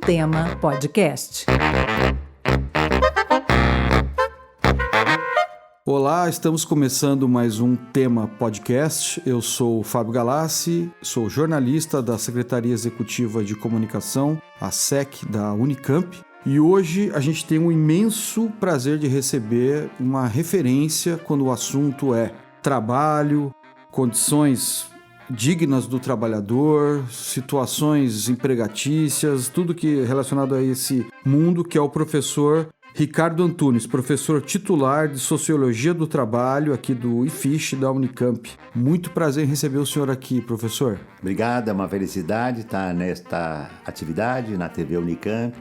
Tema Podcast. Olá, estamos começando mais um Tema Podcast. Eu sou o Fábio Galassi, sou jornalista da Secretaria Executiva de Comunicação, a SEC, da Unicamp. E hoje a gente tem um imenso prazer de receber uma referência quando o assunto é trabalho, condições dignas do trabalhador, situações empregatícias, tudo que é relacionado a esse mundo, que é o professor Ricardo Antunes, professor titular de Sociologia do Trabalho aqui do IFISH da Unicamp. Muito prazer em receber o senhor aqui, professor. Obrigado, é uma felicidade estar nesta atividade na TV Unicamp,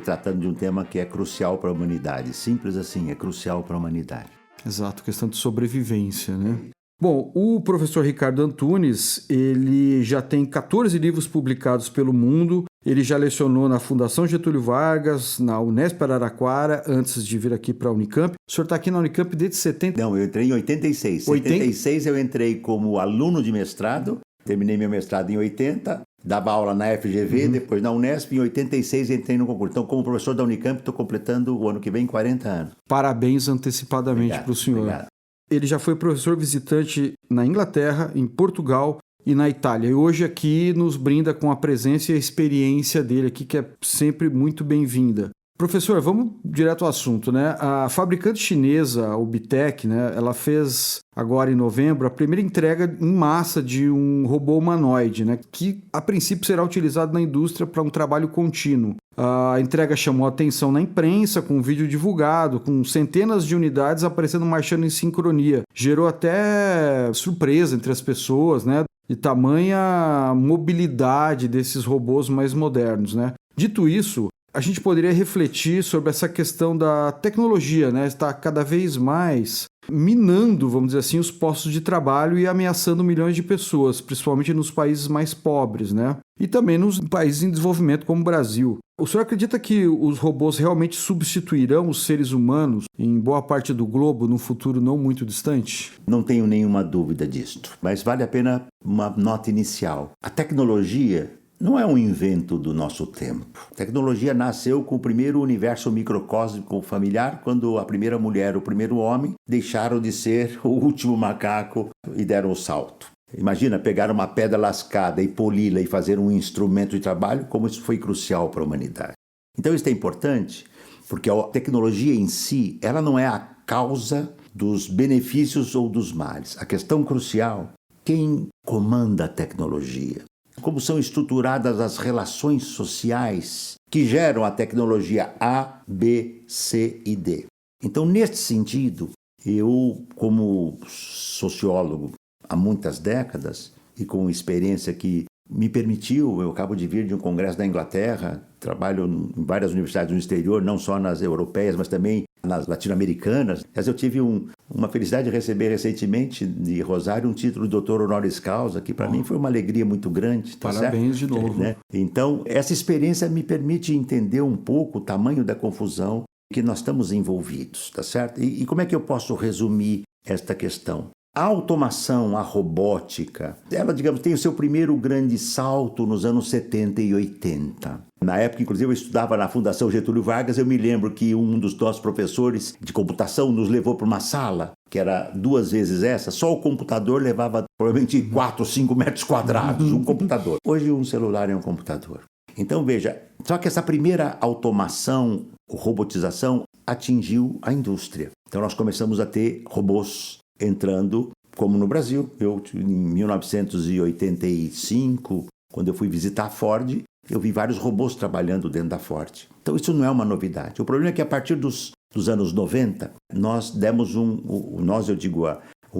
tratando de um tema que é crucial para a humanidade. Simples assim, é crucial para a humanidade. Exato, questão de sobrevivência, né? Bom, o professor Ricardo Antunes, ele já tem 14 livros publicados pelo mundo, ele já lecionou na Fundação Getúlio Vargas, na Unesp Araraquara, antes de vir aqui para a Unicamp. O senhor está aqui na Unicamp desde 70? Não, eu entrei em 86. Em 86 eu entrei como aluno de mestrado, terminei meu mestrado em 80, dava aula na FGV, depois na Unesp, em 86 entrei no concurso. Então, como professor da Unicamp, estou completando o ano que vem 40 anos. Parabéns antecipadamente para o senhor. Obrigado. Ele já foi professor visitante na Inglaterra, em Portugal e na Itália. E hoje aqui nos brinda com a presença e a experiência dele aqui, que é sempre muito bem-vinda. Professor, vamos direto ao assunto, né? A fabricante chinesa, a Ubitech, né, ela fez agora em novembro a primeira entrega em massa de um robô humanoide, né, que a princípio será utilizado na indústria para um trabalho contínuo. A entrega chamou a atenção na imprensa, com um vídeo divulgado, com centenas de unidades aparecendo marchando em sincronia. Gerou até surpresa entre as pessoas, né, de tamanha mobilidade desses robôs mais modernos, né. Dito isso, a gente poderia refletir sobre essa questão da tecnologia, né? Está cada vez mais minando, vamos dizer assim, os postos de trabalho e ameaçando milhões de pessoas, principalmente nos países mais pobres, né? E também nos países em desenvolvimento como o Brasil. O senhor acredita que os robôs realmente substituirão os seres humanos em boa parte do globo num futuro não muito distante? Não tenho nenhuma dúvida disto, mas vale a pena uma nota inicial. A tecnologia não é um invento do nosso tempo. A tecnologia nasceu com o primeiro universo microcósmico familiar, quando a primeira mulher, o primeiro homem, deixaram de ser o último macaco e deram o salto. Imagina pegar uma pedra lascada e poli-la e fazer um instrumento de trabalho, como isso foi crucial para a humanidade. Então isso é importante, porque a tecnologia em si, ela não é a causa dos benefícios ou dos males. A questão crucial, quem comanda a tecnologia? Como são estruturadas as relações sociais que geram a tecnologia A, B, C e D. Então, neste sentido, eu, como sociólogo há muitas décadas e com experiência que me permitiu, eu acabo de vir de um congresso da Inglaterra, trabalho em várias universidades no exterior, não só nas europeias, mas também nas latino-americanas. Mas eu tive uma felicidade de receber recentemente de Rosário um título de doutor honoris causa, que para mim foi uma alegria muito grande. Tá Parabéns certo? De novo. Né? Então, essa experiência me permite entender um pouco o tamanho da confusão que nós estamos envolvidos, tá certo? E como é que eu posso resumir esta questão? A automação, a robótica, ela, digamos, tem o seu primeiro grande salto nos anos 70 e 80. Na época, inclusive, eu estudava na Fundação Getúlio Vargas, eu me lembro que um dos nossos professores de computação nos levou para uma sala, que era 2 vezes essa, só o computador levava provavelmente 4 ou 5 metros quadrados, um computador. Hoje um celular é um computador. Então, veja, só que essa primeira automação, robotização, atingiu a indústria. Então, nós começamos a ter robôs entrando, como no Brasil. Eu, em 1985, quando eu fui visitar a Ford, eu vi vários robôs trabalhando dentro da Ford. Então isso não é uma novidade. O problema é que a partir dos anos 90, nós demos o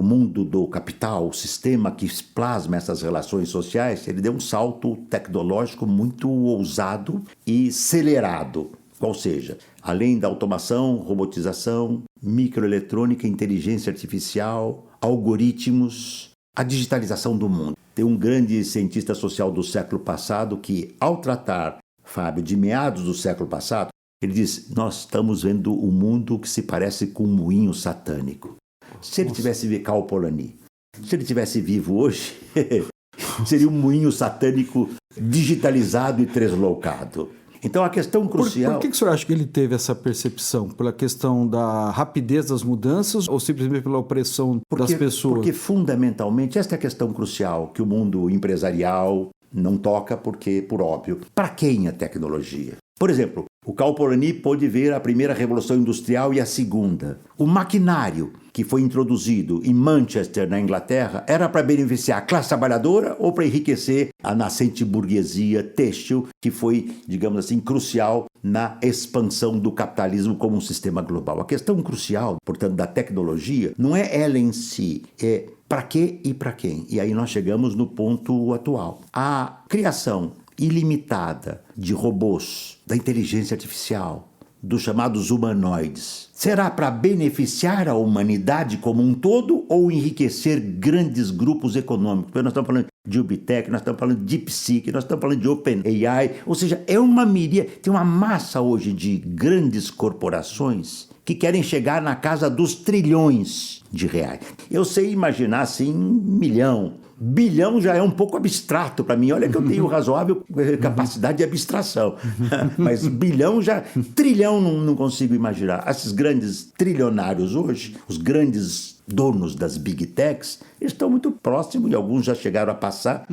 mundo do capital, o sistema que plasma essas relações sociais, ele deu um salto tecnológico muito ousado e acelerado. Ou seja, além da automação, robotização, microeletrônica, inteligência artificial, algoritmos, a digitalização do mundo. Tem um grande cientista social do século passado que, ao tratar, Fábio, de meados do século passado, ele diz, nós estamos vendo um mundo que se parece com um moinho satânico. Se ele tivesse vivo, Cal Polanyi, se ele tivesse vivo hoje, seria um moinho satânico digitalizado e translocado. Então a questão crucial... Por que o senhor acha que ele teve essa percepção? Pela questão da rapidez das mudanças ou simplesmente pela opressão das pessoas? Porque fundamentalmente esta é a questão crucial que o mundo empresarial não toca porque, por óbvio, para quem a tecnologia? Por exemplo, o Cal Polanyi pôde ver a primeira revolução industrial e a segunda. O maquinário que foi introduzido em Manchester, na Inglaterra, era para beneficiar a classe trabalhadora ou para enriquecer a nascente burguesia têxtil, que foi, digamos assim, crucial na expansão do capitalismo como um sistema global. A questão crucial, portanto, da tecnologia não é ela em si, é para quê e para quem. E aí nós chegamos no ponto atual. A criação ilimitada de robôs, da inteligência artificial, dos chamados humanoides, será para beneficiar a humanidade como um todo ou enriquecer grandes grupos econômicos? Nós estamos falando de Ubitec, nós estamos falando de DeepSeek, nós estamos falando de OpenAI, ou seja, é uma miríade, tem uma massa hoje de grandes corporações que querem chegar na casa dos trilhões de reais. Eu sei imaginar assim, 1 milhão. Bilhão já é um pouco abstrato para mim. Olha que eu tenho razoável capacidade de abstração. Mas bilhão já... Trilhão não consigo imaginar. Esses grandes trilionários hoje, os grandes donos das big techs, estão muito próximos, e alguns já chegaram a passar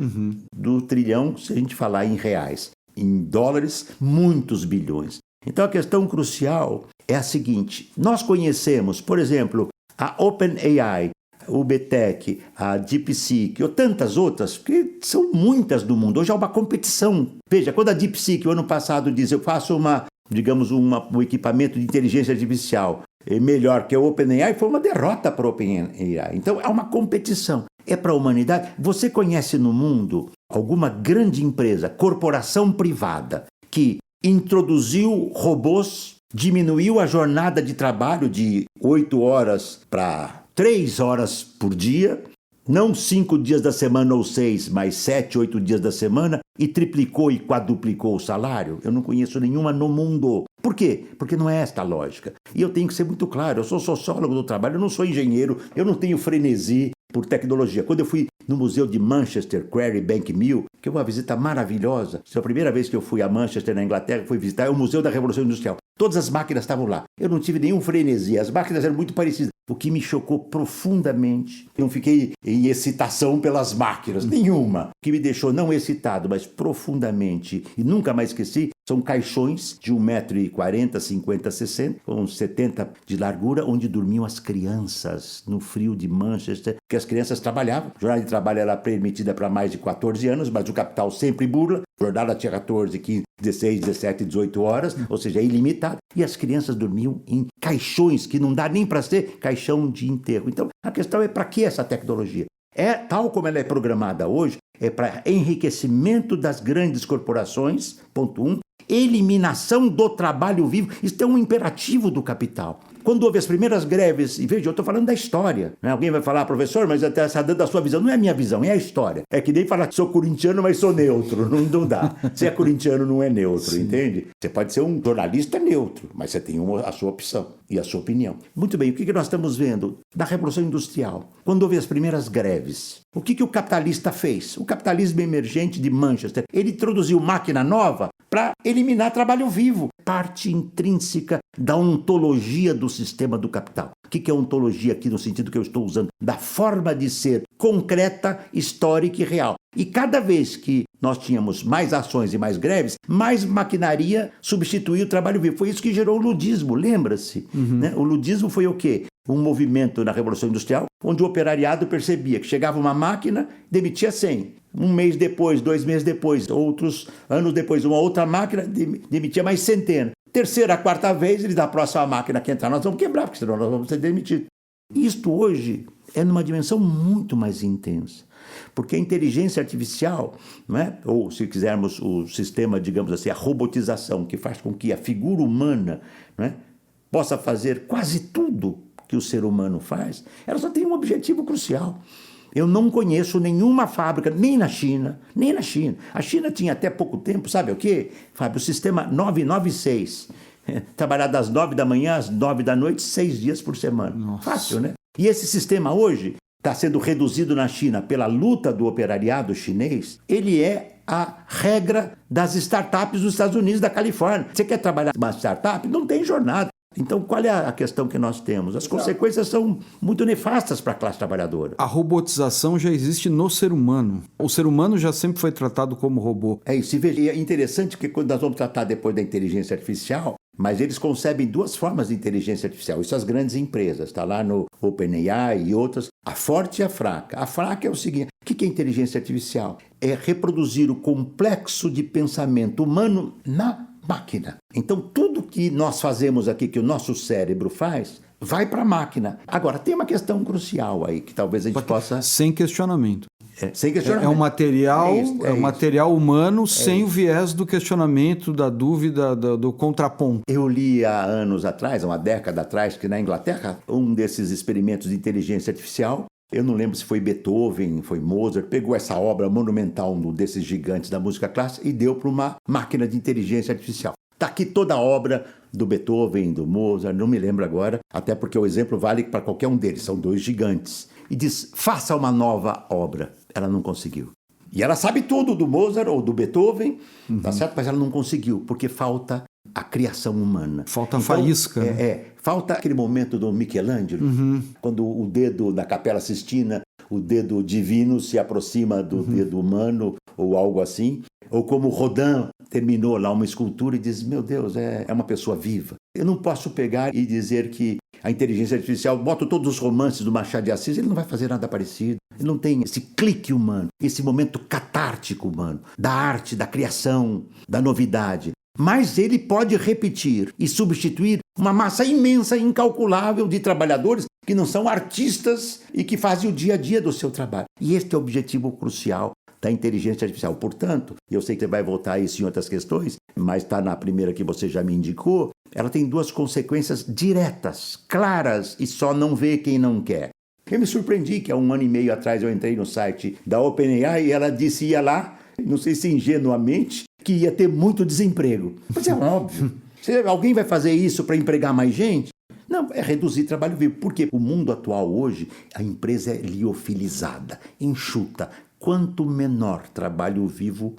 do trilhão, se a gente falar em reais. Em dólares, muitos bilhões. Então a questão crucial é a seguinte. Nós conhecemos, por exemplo, a OpenAI, o Ubitec, a DeepSeek, ou tantas outras, que são muitas do mundo. Hoje há uma competição. Veja, quando a DeepSeek, o ano passado, diz eu faço um equipamento de inteligência artificial melhor que a OpenAI, foi uma derrota para a OpenAI. Então, há uma competição. É para a humanidade. Você conhece no mundo alguma grande empresa, corporação privada, que introduziu robôs, diminuiu a jornada de trabalho de 8 horas para 3 horas por dia, não 5 dias da semana ou 6, mas 7, 8 dias da semana, e triplicou e quadruplicou o salário? Eu não conheço nenhuma no mundo. Por quê? Porque não é esta a lógica. E eu tenho que ser muito claro, eu sou sociólogo do trabalho, eu não sou engenheiro, eu não tenho frenesi por tecnologia. Quando eu fui no Museu de Manchester, Quarry Bank Mill, que é uma visita maravilhosa, foi a primeira vez que eu fui a Manchester, na Inglaterra, fui visitar o Museu da Revolução Industrial. Todas as máquinas estavam lá. Eu não tive nenhum frenesi, as máquinas eram muito parecidas. O que me chocou profundamente, eu não fiquei em excitação pelas máquinas, nenhuma. O que me deixou não excitado, mas profundamente, e nunca mais esqueci, são caixões de 1,40 m, 50, 60, com 70 de largura, onde dormiam as crianças no frio de Manchester, porque as crianças trabalhavam. A jornada de trabalho era permitida para mais de 14 anos, mas o capital sempre burla. A jornada tinha 14, 15, 16, 17, 18 horas, ou seja, é ilimitado. E as crianças dormiam em caixões, que não dá nem para ser caixão de enterro. Então, a questão é para que essa tecnologia? É tal como ela é programada hoje, é para enriquecimento das grandes corporações, ponto 1, eliminação do trabalho vivo. Isso é um imperativo do capital. Quando houve as primeiras greves, e veja, eu estou falando da história, né? Alguém vai falar, professor, mas até está dando a sua visão. Não é a minha visão, é a história. É que nem falar que sou corintiano, mas sou neutro. Não dá. Se é corintiano, não é neutro, sim, entende? Você pode ser um jornalista neutro, mas você tem a sua opção e a sua opinião. Muito bem, o que nós estamos vendo? Da Revolução Industrial, quando houve as primeiras greves, o que o capitalista fez? O capitalismo emergente de Manchester, ele introduziu máquina nova para eliminar trabalho vivo. Parte intrínseca da ontologia do sistema do capital. O que é ontologia aqui no sentido que eu estou usando? Da forma de ser concreta, histórica e real. E cada vez que nós tínhamos mais ações e mais greves, mais maquinaria substituía o trabalho vivo. Foi isso que gerou o ludismo, lembra-se? Né? O ludismo foi o quê? Um movimento na Revolução Industrial, onde o operariado percebia que chegava uma máquina, demitia 100. Um mês depois, 2 meses depois, outros anos depois, uma outra máquina demitia mais centena. Terceira, quarta vez, eles da próxima máquina que entrar, nós vamos quebrar, porque senão nós vamos ser demitidos. Isto hoje é numa dimensão muito mais intensa. Porque a inteligência artificial, não é? Ou se quisermos o sistema, digamos assim, a robotização, que faz com que a figura humana, não é, possa fazer quase tudo que o ser humano faz, ela só tem um objetivo crucial. Eu não conheço nenhuma fábrica, nem na China, nem na China. A China tinha até pouco tempo, sabe o quê? Fábio, o sistema 996. Trabalhar das 9 da manhã às 9 da noite, 6 dias por semana. Nossa. Fácil, né? E esse sistema hoje está sendo reduzido na China pela luta do operariado chinês. Ele é a regra das startups dos Estados Unidos, da Califórnia. Você quer trabalhar numa startup? Não tem jornada. Então, qual é a questão que nós temos? As consequências são muito nefastas para a classe trabalhadora. A robotização já existe no ser humano. O ser humano já sempre foi tratado como robô. É isso. E é interessante que quando nós vamos tratar depois da inteligência artificial, mas eles concebem duas formas de inteligência artificial. Isso as grandes empresas, está lá no OpenAI e outras. A forte e a fraca. A fraca é o seguinte: o que é inteligência artificial? É reproduzir o complexo de pensamento humano na máquina. Então, tudo que nós fazemos aqui, que o nosso cérebro faz, vai para a máquina. Agora, tem uma questão crucial aí, que talvez a gente possa... Sem questionamento. Sem questionamento. É um material, material humano sem o viés do questionamento, da dúvida, do contraponto. Eu li há anos atrás, uma década atrás, que na Inglaterra, um desses experimentos de inteligência artificial, eu não lembro se foi Beethoven, foi Mozart, pegou essa obra monumental desses gigantes da música clássica e deu para uma máquina de inteligência artificial. Está aqui toda a obra do Beethoven, do Mozart, não me lembro agora, até porque o exemplo vale para qualquer um deles, são dois gigantes. E diz, faça uma nova obra. Ela não conseguiu. E ela sabe tudo do Mozart ou do Beethoven, tá certo? Mas ela não conseguiu, porque falta a criação humana. Falta a faísca. Falta aquele momento do Michelangelo, quando o dedo da Capela Sistina, o dedo divino se aproxima do dedo humano, ou algo assim. Ou como Rodin terminou lá uma escultura e diz, meu Deus, é uma pessoa viva. Eu não posso pegar e dizer que a inteligência artificial, boto todos os romances do Machado de Assis, ele não vai fazer nada parecido. Ele não tem esse clique humano, esse momento catártico humano, da arte, da criação, da novidade. Mas ele pode repetir e substituir uma massa imensa e incalculável de trabalhadores que não são artistas e que fazem o dia a dia do seu trabalho. E este é o objetivo crucial da inteligência artificial. Portanto, eu sei que você vai voltar a isso em outras questões, mas está na primeira que você já me indicou, ela tem duas consequências diretas, claras, e só não vê quem não quer. Eu me surpreendi que há 1 ano e meio atrás eu entrei no site da OpenAI e ela disse, ia lá, não sei se ingenuamente, que ia ter muito desemprego. Mas é óbvio. Alguém vai fazer isso para empregar mais gente? Não, é reduzir trabalho vivo. Porque o mundo atual hoje, a empresa é liofilizada, enxuta. Quanto menor trabalho vivo,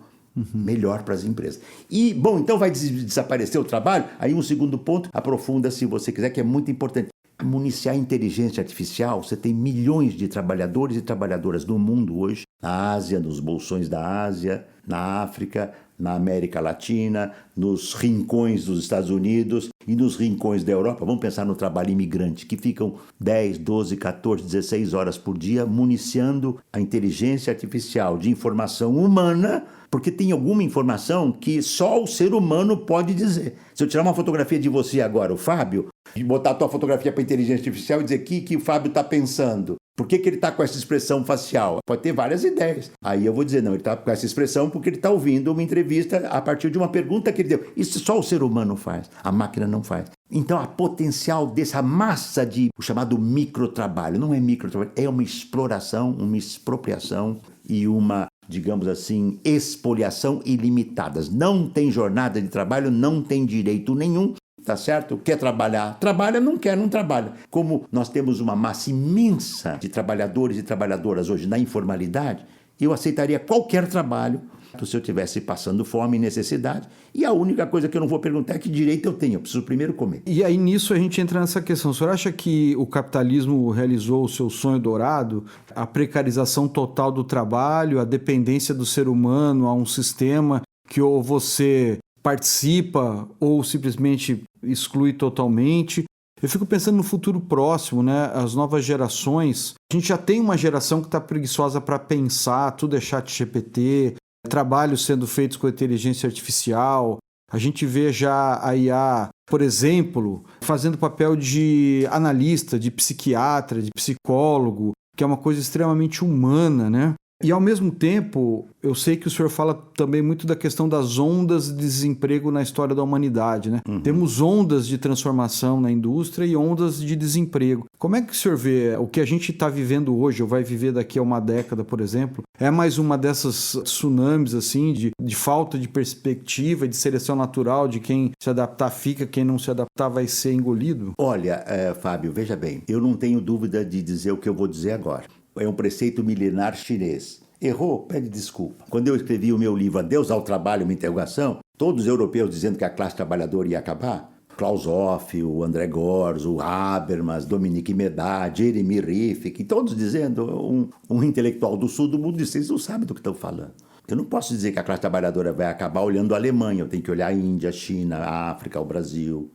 melhor para as empresas. E, bom, então vai desaparecer o trabalho? Aí um segundo ponto, aprofunda se você quiser, que é muito importante. Municiar a inteligência artificial, você tem milhões de trabalhadores e trabalhadoras no mundo hoje, na Ásia, nos bolsões da Ásia, na África, na América Latina, nos rincões dos Estados Unidos e nos rincões da Europa. Vamos pensar no trabalho imigrante, que ficam 10, 12, 14, 16 horas por dia municiando a inteligência artificial de informação humana, porque tem alguma informação que só o ser humano pode dizer. Se eu tirar uma fotografia de você agora, o Fábio, e botar a tua fotografia para a inteligência artificial e dizer o que o Fábio está pensando, por que ele está com essa expressão facial? Pode ter várias ideias. Aí eu vou dizer, não, ele está com essa expressão porque ele está ouvindo uma entrevista a partir de uma pergunta que ele deu. Isso só o ser humano faz, a máquina não faz. Então, a potencial dessa massa de o chamado microtrabalho, não é microtrabalho, é uma exploração, uma expropriação e uma, digamos assim, expoliação ilimitadas. Não tem jornada de trabalho, não tem direito nenhum. Tá certo? Quer trabalhar? Trabalha, não quer, não trabalha. Como nós temos uma massa imensa de trabalhadores e trabalhadoras hoje na informalidade, eu aceitaria qualquer trabalho se eu estivesse passando fome e necessidade. E a única coisa que eu não vou perguntar é que direito eu tenho. Eu preciso primeiro comer. E aí nisso a gente entra nessa questão. O senhor acha que o capitalismo realizou o seu sonho dourado? A precarização total do trabalho, a dependência do ser humano a um sistema que ou você participa ou simplesmente exclui totalmente. Eu fico pensando no futuro próximo, né? As novas gerações. A gente já tem uma geração que está preguiçosa para pensar, tudo é chat GPT, trabalhos sendo feitos com inteligência artificial. A gente vê já a IA, por exemplo, fazendo papel de analista, de psiquiatra, de psicólogo, que é uma coisa extremamente humana, né? E, ao mesmo tempo, eu sei que o senhor fala também muito da questão das ondas de desemprego na história da humanidade, né? Temos ondas de transformação na indústria e ondas de desemprego. Como é que o senhor vê o que a gente está vivendo hoje, ou vai viver daqui a uma década, por exemplo? É mais uma dessas tsunamis, assim, de falta de perspectiva, de seleção natural, de quem se adaptar fica, quem não se adaptar vai ser engolido? Olha, Fábio, veja bem, eu não tenho dúvida de dizer o que eu vou dizer agora. É um preceito milenar chinês. Errou, pede desculpa. Quando eu escrevi o meu livro Adeus ao Trabalho, uma interrogação, todos os europeus dizendo que a classe trabalhadora ia acabar, Klaus Hoff, o André Gorz, o Habermas, Dominique Méda, Jeremy Rifkin, todos dizendo, um intelectual do sul do mundo disse, vocês não sabem do que estão falando. Eu não posso dizer que a classe trabalhadora vai acabar olhando a Alemanha, eu tenho que olhar a Índia, a China, a África, o Brasil,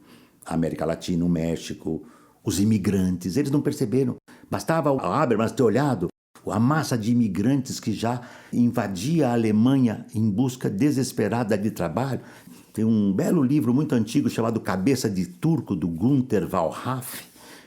a América Latina, o México, os imigrantes, eles não perceberam. Bastava o Habermas ter olhado a massa de imigrantes que já invadia a Alemanha em busca desesperada de trabalho. Tem um belo livro muito antigo chamado Cabeça de Turco, do Günter Wallraff,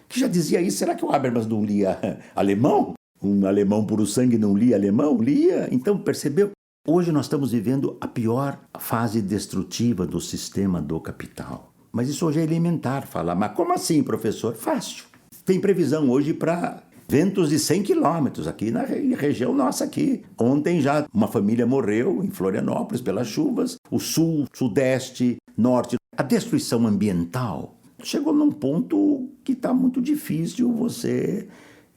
que já dizia isso. Será que o Habermas não lia alemão? Um alemão puro sangue não lia alemão? Lia. Então, percebeu? Hoje nós estamos vivendo a pior fase destrutiva do sistema do capital. Mas isso hoje é elementar falar. Mas como assim, professor? Fácil. Tem previsão hoje para ventos de 100 quilômetros aqui na região nossa aqui. Ontem já uma família morreu em Florianópolis pelas chuvas. O sul, sudeste, norte. A destruição ambiental chegou num ponto que está muito difícil você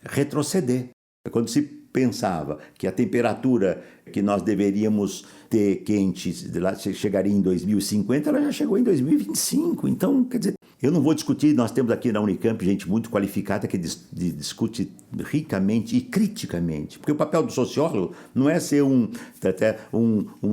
retroceder. Quando se pensava que a temperatura que nós deveríamos ter quente chegaria em 2050, ela já chegou em 2025. Então, quer dizer, eu não vou discutir, nós temos aqui na Unicamp gente muito qualificada que discute ricamente e criticamente, porque o papel do sociólogo não é ser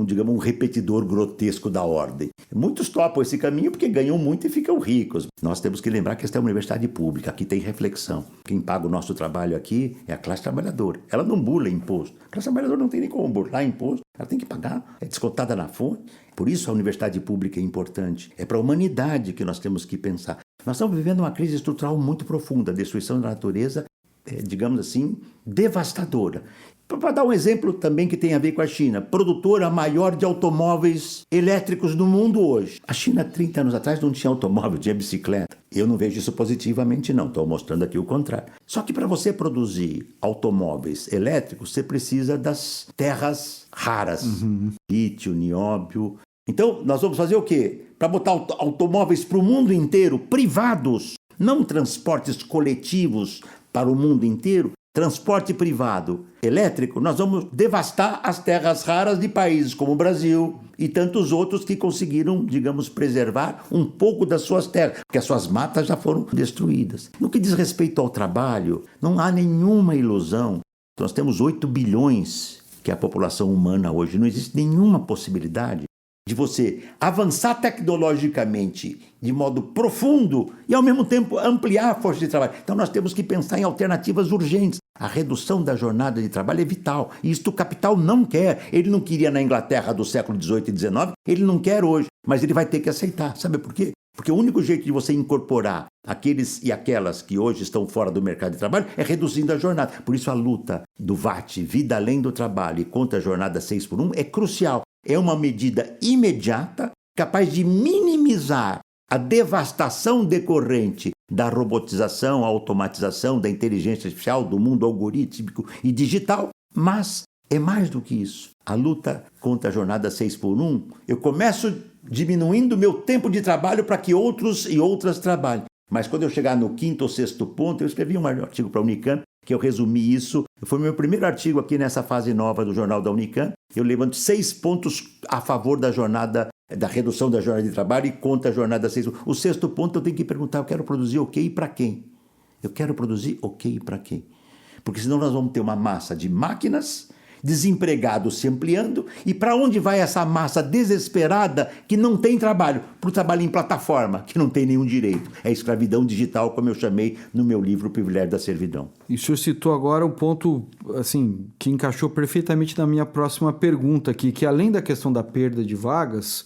digamos, um repetidor grotesco da ordem. Muitos topam esse caminho porque ganham muito e ficam ricos. Nós temos que lembrar que esta é uma universidade pública, aqui tem reflexão. Quem paga o nosso trabalho aqui é a classe trabalhadora. Ela não burla imposto. A classe trabalhadora não tem nem como burlar imposto. Ela tem que pagar, é descontada na fonte. Por isso a universidade pública é importante. É para a humanidade que nós temos que pensar. Nós estamos vivendo uma crise estrutural muito profunda. A destruição da natureza é, digamos assim, devastadora. Para dar um exemplo também que tem a ver com a China, produtora maior de automóveis elétricos do mundo hoje. A China, 30 anos atrás, não tinha automóvel, tinha bicicleta. Eu não vejo isso positivamente, não. Estou mostrando aqui o contrário. Só que para você produzir automóveis elétricos, você precisa das terras raras. Lítio, nióbio. Então, nós vamos fazer o quê? Para botar automóveis para o mundo inteiro, privados, não transportes coletivos para o mundo inteiro, transporte privado elétrico, nós vamos devastar as terras raras de países como o Brasil e tantos outros que conseguiram, digamos, preservar um pouco das suas terras, porque as suas matas já foram destruídas. No que diz respeito ao trabalho, não há nenhuma ilusão. Nós temos 8 bilhões, que é a população humana hoje. Não existe nenhuma possibilidade de você avançar tecnologicamente de modo profundo e, ao mesmo tempo, ampliar a força de trabalho. Então, nós temos que pensar em alternativas urgentes. A redução da jornada de trabalho é vital. E isto o capital não quer. Ele não queria na Inglaterra do século XVIII e XIX, ele não quer hoje. Mas ele vai ter que aceitar. Sabe por quê? Porque o único jeito de você incorporar aqueles e aquelas que hoje estão fora do mercado de trabalho é reduzindo a jornada. Por isso, a luta do VAT, Vida Além do Trabalho, e contra a jornada 6x1 é crucial. É uma medida imediata, capaz de minimizar a devastação decorrente da robotização, a automatização, da inteligência artificial, do mundo algorítmico e digital. Mas é mais do que isso. A luta contra a jornada 6x1, eu começo diminuindo meu tempo de trabalho para que outros e outras trabalhem. Mas quando eu chegar no 5º ou 6º ponto, eu escrevi um artigo para a Unicamp, que eu resumi isso. Foi o meu primeiro artigo aqui nessa fase nova do Jornal da Unicamp. Eu levanto 6 pontos a favor da redução da jornada de trabalho e contra a jornada 6. O 6º ponto eu tenho que perguntar, eu quero produzir o quê e para quem? Eu quero produzir o quê e para quem? Porque senão nós vamos ter uma massa de máquinas, desempregados se ampliando, e para onde vai essa massa desesperada que não tem trabalho? Para o trabalho em plataforma, que não tem nenhum direito. É a escravidão digital, como eu chamei no meu livro O Privilégio da Servidão. E o senhor citou agora um ponto assim, que encaixou perfeitamente na minha próxima pergunta aqui, que além da questão da perda de vagas,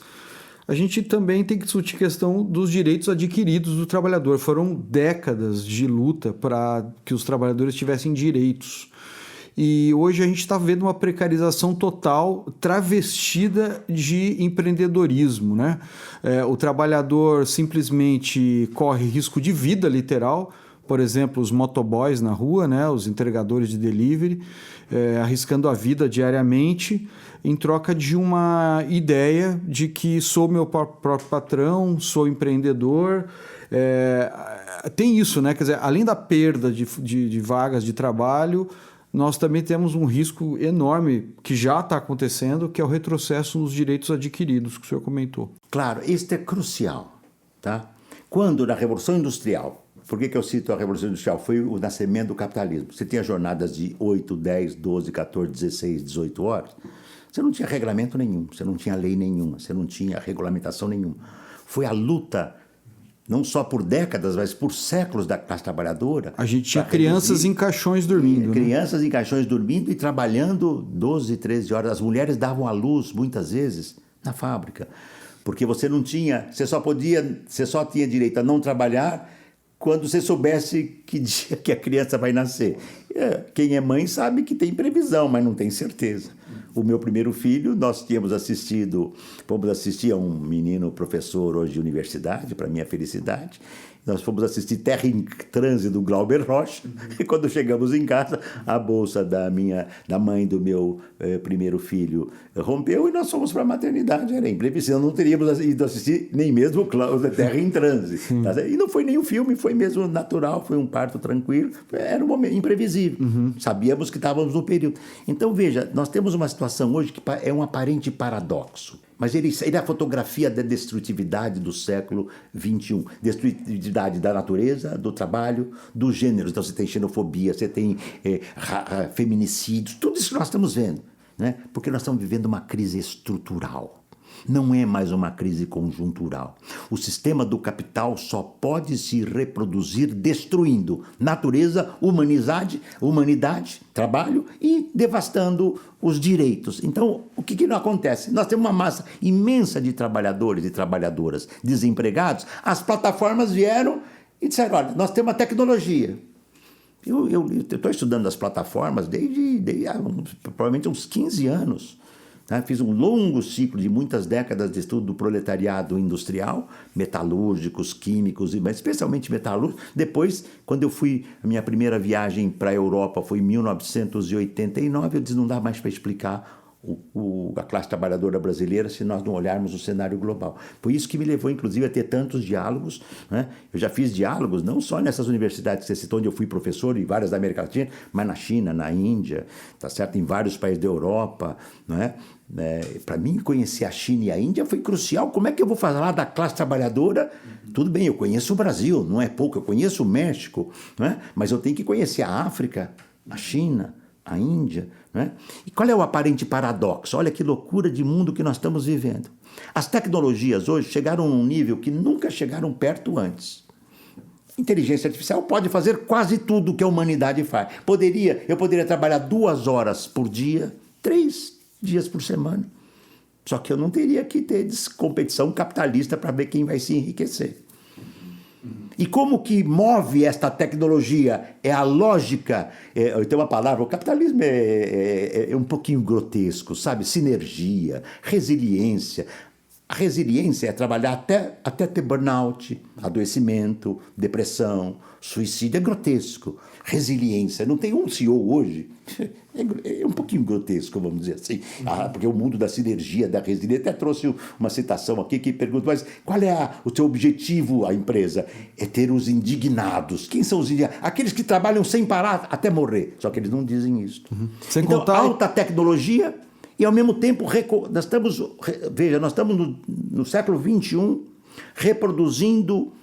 a gente também tem que discutir a questão dos direitos adquiridos do trabalhador. Foram décadas de luta para que os trabalhadores tivessem direitos. E hoje a gente está vendo uma precarização total travestida de empreendedorismo, né? O trabalhador simplesmente corre risco de vida, literal. Por exemplo, os motoboys na rua, né? Os entregadores de delivery, arriscando a vida diariamente em troca de uma ideia de que sou meu próprio patrão, sou empreendedor. Tem isso, né? Quer dizer, além da perda de vagas de trabalho, nós também temos um risco enorme que já está acontecendo, que é o retrocesso nos direitos adquiridos, que o senhor comentou. Claro, isto é crucial. Tá? Quando na Revolução Industrial, por que eu cito a Revolução Industrial? Foi o nascimento do capitalismo. Você tinha jornadas de 8, 10, 12, 14, 16, 18 horas. Você não tinha regulamento nenhum, você não tinha lei nenhuma, você não tinha regulamentação nenhuma. Foi a luta, não só por décadas, mas por séculos da classe trabalhadora. A gente tinha crianças em caixões dormindo. Crianças em caixões dormindo e trabalhando 12, 13 horas. As mulheres davam à luz, muitas vezes, na fábrica. Porque você não tinha, você só tinha direito a não trabalhar quando você soubesse que dia que a criança vai nascer. Quem é mãe sabe que tem previsão, mas não tem certeza. O meu primeiro filho, nós fomos assistir a um menino professor hoje de universidade, para minha felicidade. Nós fomos assistir Terra em Transe, do Glauber Rocha, e quando chegamos em casa, a bolsa da mãe do meu primeiro filho rompeu e nós fomos para a maternidade. Era imprevisível, não teríamos ido assistir nem mesmo Terra em Transe. Tá? E não foi nem um filme, foi mesmo natural, foi um parto tranquilo, era um momento imprevisível. Sabíamos que estávamos no período. Então, veja, nós temos uma situação hoje que é um aparente paradoxo. Mas ele é a fotografia da destrutividade do século XXI. Destrutividade da natureza, do trabalho, dos gêneros. Então você tem xenofobia, você tem feminicídios, tudo isso que nós estamos vendo. Né? Porque nós estamos vivendo uma crise estrutural. Não é mais uma crise conjuntural. O sistema do capital só pode se reproduzir destruindo natureza, humanidade, trabalho e devastando os direitos. Então, o que não acontece? Nós temos uma massa imensa de trabalhadores e trabalhadoras desempregados. As plataformas vieram e disseram, olha, nós temos uma tecnologia. Eu estou estudando as plataformas desde provavelmente uns 15 anos. Fiz um longo ciclo de muitas décadas de estudo do proletariado industrial, metalúrgicos, químicos, mas especialmente metalúrgicos. Depois, quando eu fui, a minha primeira viagem para a Europa foi em 1989, eu disse, não dá mais para explicar a classe trabalhadora brasileira se nós não olharmos o cenário global. Foi isso que me levou, inclusive, a ter tantos diálogos. Né? Eu já fiz diálogos, não só nessas universidades que você citou, onde eu fui professor, em várias da América Latina, mas na China, na Índia, tá certo? Em vários países da Europa. Né? Para mim, conhecer a China e a Índia foi crucial. Como é que eu vou falar da classe trabalhadora? Tudo bem, eu conheço o Brasil, não é pouco, eu conheço o México, né? Mas eu tenho que conhecer a África, a China, a Índia. Né? E qual é o aparente paradoxo? Olha que loucura de mundo que nós estamos vivendo. As tecnologias hoje chegaram a um nível que nunca chegaram perto antes. Inteligência artificial pode fazer quase tudo que a humanidade faz. Eu poderia trabalhar 2 horas por dia, 3 dias por semana. Só que eu não teria que ter competição capitalista para ver quem vai se enriquecer. E como que move esta tecnologia? É a lógica, tem uma palavra, o capitalismo é um pouquinho grotesco, sabe? Sinergia, resiliência. A resiliência é trabalhar até ter burnout, adoecimento, depressão, suicídio, é grotesco. Resiliência, não tem um CEO hoje, é um pouquinho grotesco, vamos dizer assim, porque o mundo da sinergia, da resiliência, até trouxe uma citação aqui que pergunta, mas qual é o seu objetivo, a empresa? É ter os indignados. Quem são os indignados? Aqueles que trabalham sem parar até morrer, só que eles não dizem isso. Sem então, contar... alta tecnologia e, ao mesmo tempo, nós estamos no século XXI reproduzindo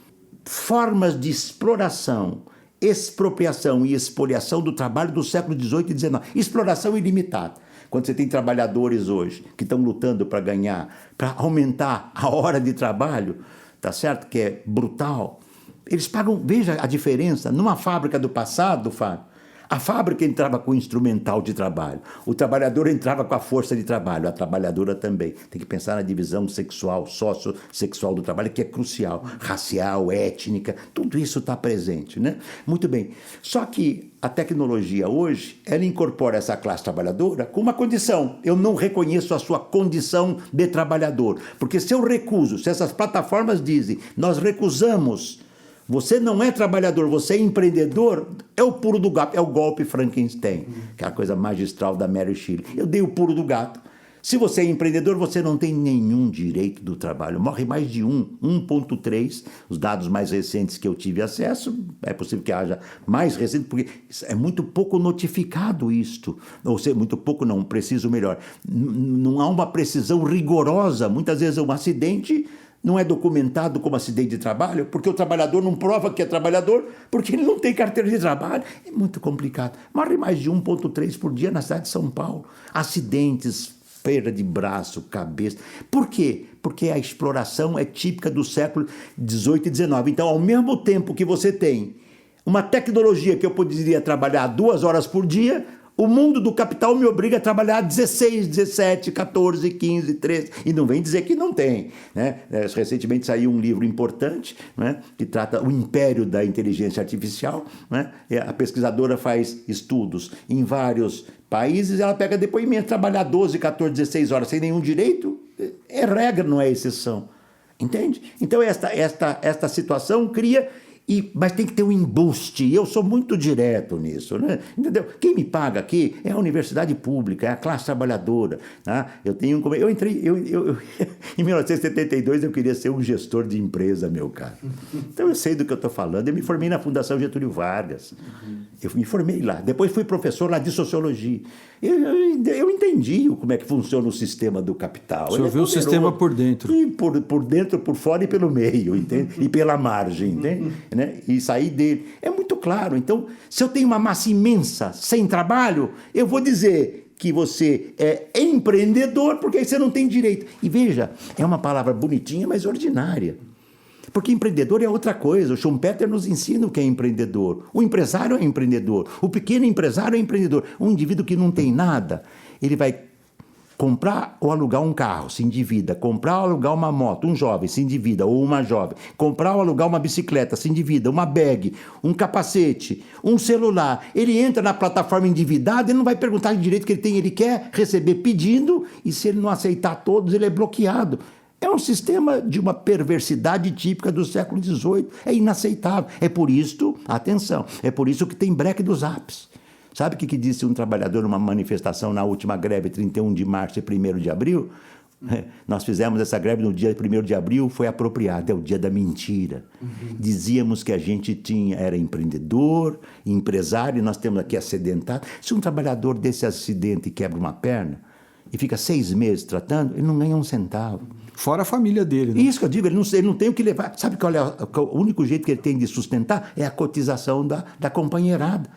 formas de exploração, expropriação e expoliação do trabalho do século XVIII e XIX. Exploração ilimitada. Quando você tem trabalhadores hoje que estão lutando para ganhar, para aumentar a hora de trabalho, tá certo? Que é brutal. Eles pagam, veja a diferença, numa fábrica do passado, Fábio, a fábrica entrava com o instrumental de trabalho, o trabalhador entrava com a força de trabalho, a trabalhadora também. Tem que pensar na divisão sexual, sociossexual do trabalho, que é crucial, racial, étnica, tudo isso está presente, né? Muito bem. Só que a tecnologia hoje, ela incorpora essa classe trabalhadora com uma condição. Eu não reconheço a sua condição de trabalhador, porque se eu recuso, se essas plataformas dizem, nós recusamos, você não é trabalhador, você é empreendedor, é o pulo do gato, é o golpe Frankenstein, que é a coisa magistral da Mary Shelley. Eu dei o pulo do gato. Se você é empreendedor, você não tem nenhum direito do trabalho. Morre mais de 1,3. Os dados mais recentes que eu tive acesso, é possível que haja mais recente, porque é muito pouco notificado isto. Ou seja, muito pouco não, preciso melhor. Não há uma precisão rigorosa. Muitas vezes um acidente não é documentado como acidente de trabalho, porque o trabalhador não prova que é trabalhador, porque ele não tem carteira de trabalho. É muito complicado. Morre mais de 1,3 por dia na cidade de São Paulo. Acidentes, perda de braço, cabeça. Por quê? Porque a exploração é típica do século XVIII e XIX. Então, ao mesmo tempo que você tem uma tecnologia que eu poderia trabalhar 2 horas por dia, o mundo do capital me obriga a trabalhar 16, 17, 14, 15, 13. E não vem dizer que não tem, né? Recentemente saiu um livro importante, né, que trata o império da inteligência artificial, né? A pesquisadora faz estudos em vários países, ela pega depoimento, trabalhar 12, 14, 16 horas sem nenhum direito, é regra, não é exceção. Entende? Então esta situação cria... Mas tem que ter um embuste, eu sou muito direto nisso, né? Entendeu? Quem me paga aqui é a universidade pública, é a classe trabalhadora, tá? Eu entrei, em 1972 eu queria ser um gestor de empresa, meu cara. Então eu sei do que eu estou falando, eu me formei na Fundação Getúlio Vargas, eu me formei lá, depois fui professor lá de sociologia, eu entendi como é que funciona o sistema do capital. O senhor viu o sistema por dentro. E por dentro, por fora e pelo meio, entende? E pela margem, entende? Né? E sair dele. É muito claro. Então, se eu tenho uma massa imensa sem trabalho, eu vou dizer que você é empreendedor, porque aí você não tem direito. E veja, é uma palavra bonitinha, mas ordinária. Porque empreendedor é outra coisa. O Schumpeter nos ensina o que é empreendedor. O empresário é empreendedor. O pequeno empresário é empreendedor. Um indivíduo que não tem nada, ele vai comprar ou alugar um carro, se endivida. Comprar ou alugar uma moto, um jovem, se endivida, ou uma jovem. Comprar ou alugar uma bicicleta, se endivida. Uma bag, um capacete, um celular. Ele entra na plataforma endividada e não vai perguntar de direito que ele tem. Ele quer receber pedindo e se ele não aceitar todos, ele é bloqueado. É um sistema de uma perversidade típica do século XVIII. É inaceitável. É por isso, atenção, é por isso que tem breque dos apps. Sabe o que disse um trabalhador numa manifestação na última greve, 31 de março e 1º de abril? Nós fizemos essa greve no dia 1º de abril, foi apropriado, é o dia da mentira. Dizíamos que a gente era empreendedor, empresário, e nós temos aqui acidentado. Se um trabalhador desse acidente quebra uma perna e fica 6 meses tratando, ele não ganha um centavo. Fora a família dele, né? Isso que eu digo, ele não tem o que levar. Sabe qual é o único jeito que ele tem de sustentar? É a cotização da companheirada.